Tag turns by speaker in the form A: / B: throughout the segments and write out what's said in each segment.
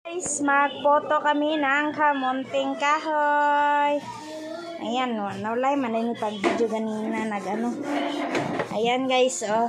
A: Guys, magpoto kami ng kamunting kahoy. Ayan, naulay man yung pag-video ganina nag-ano. Ayan guys, oh.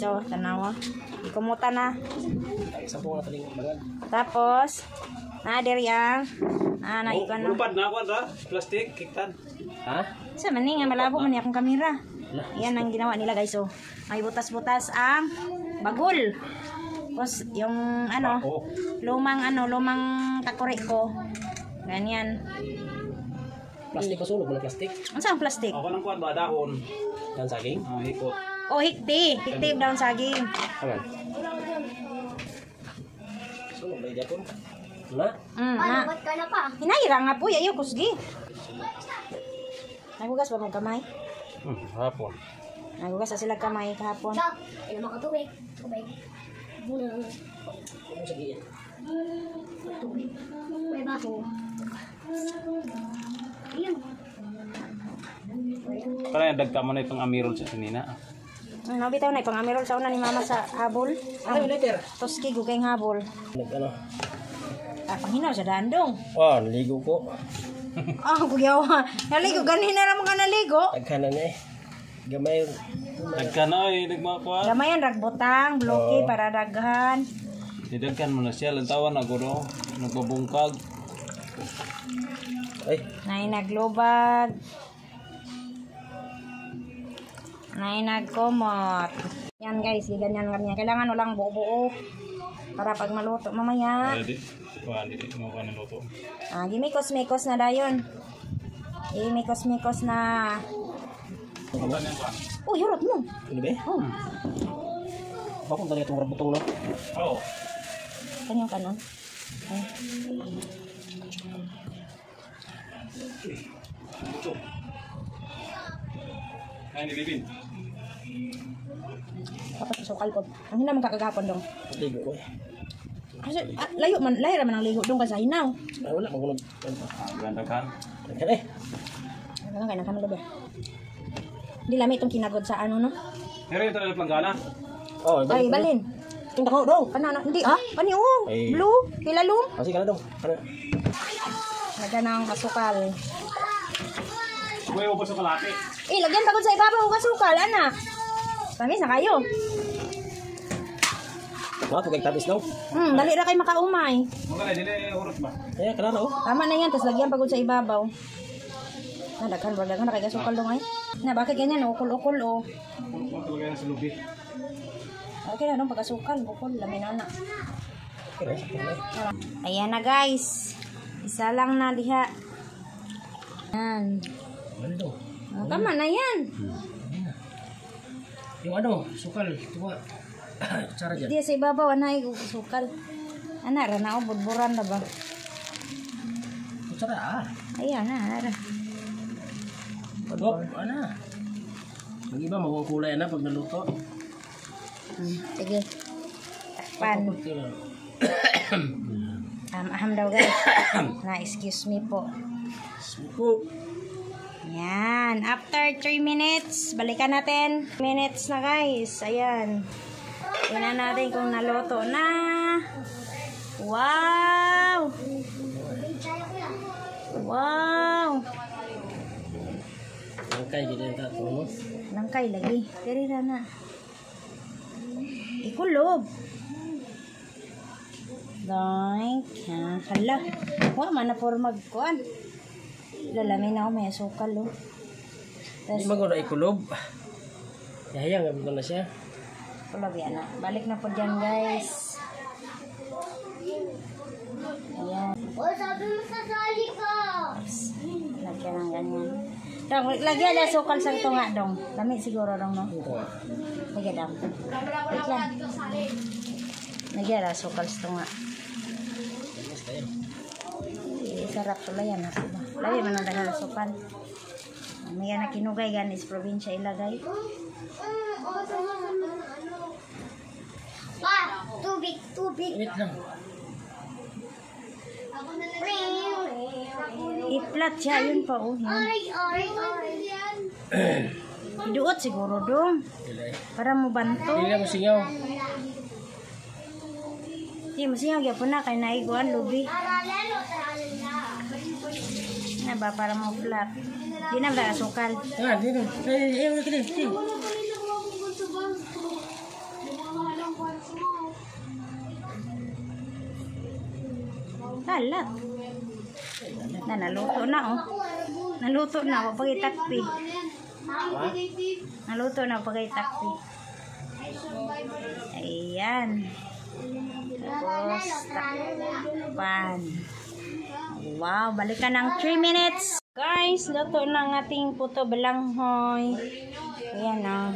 A: oh, tanaw. Ikumuta na.
B: Sa po na taling bangag.
A: Tapos, diri ang naikon na.
C: Lupad na ako ra, plastic, kiktan.
B: Ha?
A: Sa mani nga malabo man akong kamera. Yan ang ginawa nila guys. So, may butas-butas ang bagol. Tapos yung lumang takore ko. Ganyan.
B: Plastic ko sulog, wala plastic.
A: Ano saan plastic?
C: Ako nang kuan ba dahon.
B: Dan saging.
C: Hikot.
A: Oh, hikti. Hikti daw saging.
B: Aman. Sulog ba idapon? Na?
A: Na.
D: Ba't ka na pa?
A: Hinayra nga po, yayo kusgi. Nagugas ba mong kamay?
C: Hapon.
A: Nagugas na sila kamay kahapon.
D: Siya, ay naman ka tubig. Tubig. Muna lang.
B: Ano saging?
D: Tubig. May baso. Ayun.
C: Para dagta mo na itong amirol sa sinina.
A: Bitaw na ipangamirol sa una ni mama sa habol.
B: Ano liter?
A: Toski gugay habol.
B: Ano?
A: Panghinaw sa dandong.
B: Oh, naligo ko.
A: Kuyawa. Naligo, ganin na naman ka naligo.
B: Tagkanan niya eh. Gamay.
C: Dagkan na ay nagmakuha.
A: Gamayan, ragbutang, bloke para daghan.
C: Didagkan mo na siya, lantawan ako do. Nagbabungkag.
B: Ay,
A: Nay naglubag. Nay nagkomot. Yan guys, ganyan ganyan. Kailangan walang buo-buo. Para pag maluto mamaya.
C: Di. Kuan di mo kuan luto.
A: Gimikos-mikos na dayon. Gimikos-mikos na. Oh, yurot mo.
B: ano ba?
A: Oh,
B: Bakit talaga itong rabutong no?
C: Oh.
A: kanyang kanon. Ay.
C: Kain di libin.
A: Dapat sukal ko. Ang hinaman kakagapon dong.
B: Ligo ko eh.
A: Kasi layo raman ang ligo dong ka sa hinaw.
B: Ay, wala. Magunog.
C: Gandaghan.
B: Tagkan eh.
A: Ano kaya kami labi. Di lami itong kinagod sa ano no.
C: Pero ito na planggana.
B: Oh,
A: Ay, balin.
B: Tingnan ko dong.
A: Panana, hindi pani oh.
B: Ay.
A: Blue, kilalum.
B: Kasi ka na dong. Ano?
A: Lagyan ng kasukal.
C: Uy, ubos sa kalate.
A: Lagyan pagod sa ibabaw ang kasukal, ana. Tamis na kayo.
B: Mga tugay tabis daw.
A: Dali ra kay makaumay.
C: Mga dili urot ba.
B: Eh, kanana oh.
A: Tama na yan, tapos lagyan pagod sa ibabaw. Daghan na kay kasukal dong ay. Na, bakit ganyan, ukol-ukol oh.
C: Kung talaga na sa lubi.
A: Okay na dong pagkasukal, ukol, lamin na.
B: Okay, sakit.
A: Ayan na guys. Isa lang na diha. Yan.
B: Ano daw?
A: Tama na yan.
B: Yung ano, sukal. Tuwa. Kutsara dyan.
A: Di sa ibabaw, anay, sukal. Ana, rana o, budburan na ba?
B: Kutsara ah.
A: Ayan na, ara.
B: Oh, ano? Ang iba, makukulay na pag naluto.
A: Sige. Takpan. Aham daw guys. Excuse me po.
B: Suko.
A: Yan. After 3 minutes, balikan natin. Minutes na guys. Ayan. Tingnan natin kung naluto na. Wow! Wow!
B: Langkay, gila yung tato mo.
A: Langkay lagi. Diri na. Ikulob. Like, hala. Wa man na for magkuan. Lalamin ako may asukal oh.
B: Hindi mo na ikulob. Yayang, gabi ko na siya.
A: Kulob yan na. Balik na po dyan guys. Ayan.
D: O, sabi mo sasali ka.
A: Lagyan ng ganyan. Dong, lagyan na asukal sa ito nga dong. Lamig siguro dong no. Lagyan dong. Wait lang. Lagyan na asukal sa ito nga. Sarap pala yan. Lagi man ang dagang asukal. May yan na kinugay ganis probinsya ilagay.
D: Tubig, tubig.
B: Wait lang.
A: I-flat siya. Yun pa oh. Yan.
D: Ay.
A: Iduot siguro dong. Para mo banto.
B: Hindi mo singaw.
A: Di mo siya gyapon na kay naiguan lubi. Na ba para mo flat. Di na ba asukal.
B: Ah, dito. Eh, wala ka din.
A: Kalat. Naluto na oh. Naluto na pag itakpi. Naluto na pag itakpi. Ayan. Tapos takpan. Wow, balikan ng 3 minutes. Guys, luto na ang ating puto balanghoy. Ayan oh.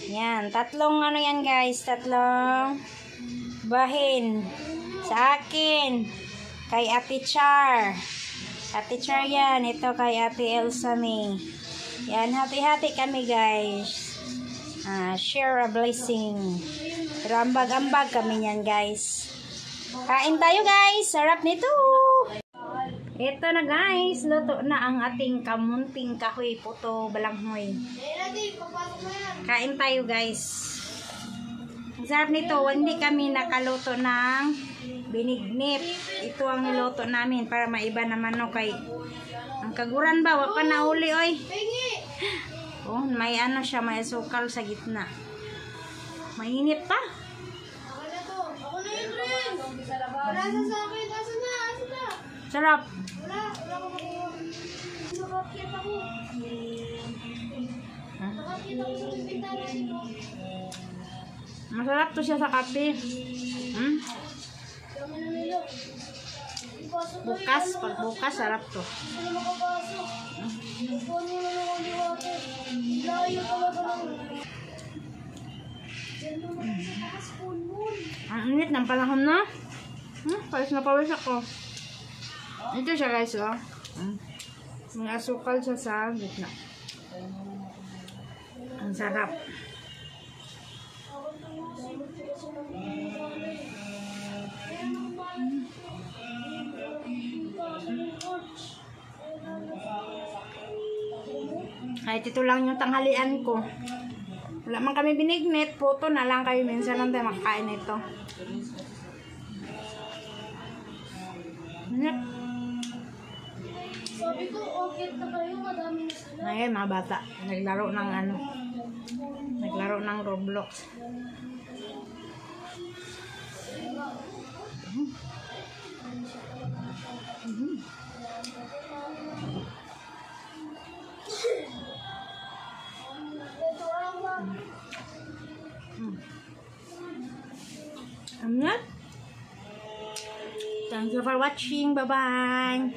A: Yan, tatlong ano yan guys, tatlong bahin sa akin kay Ate Char. Ate Char yan, ito kay Ate Elsa May. Yan, hati-hati kami guys. Share a blessing. Pero ambag-ambag kami yan guys. Kain tayo guys, sarap nito. Ito na guys, luto na ang ating kamunting kahoy puto balanghoy. Kain tayo guys. Ang sarap nito, hindi kami nakaluto ng binignit. Ito ang niluto namin para maiba naman no kay ang kaguran ba, wala pa nahuli oy. Oh, may ano siya, may sukal sa gitna. Mainit pa.
D: Ako na yun rin. Wala sa akin. Asa na?
A: Sarap.
D: Wala ko makuha. Nakakita ko. Nakakita ko sa bintana dito.
A: Masarap to siya sa kape.
D: Kami na nilo.
A: Bukas, pag bukas, sarap to.
D: Hindi na makapasok. Kuha mo na lang ang liwate. Layo talaga lang. Diyan naman sa taas, punmon.
A: Ang init ng panahon na. Pawis na pawis ako. Ito siya guys, oh. Mga asukal siya sa gitna. Ang sarap. Kahit ito lang yung tanghalian ko. Wala man kami binignit, puto na lang kayo. Minsan lang tayo makakain ito.
D: Sabi ko, okay na kayo. Madami na sila.
A: Ngayon, mga bata. Naglaro ng ano. Naglaro ng Roblox. Thank you for watching. Bye-bye.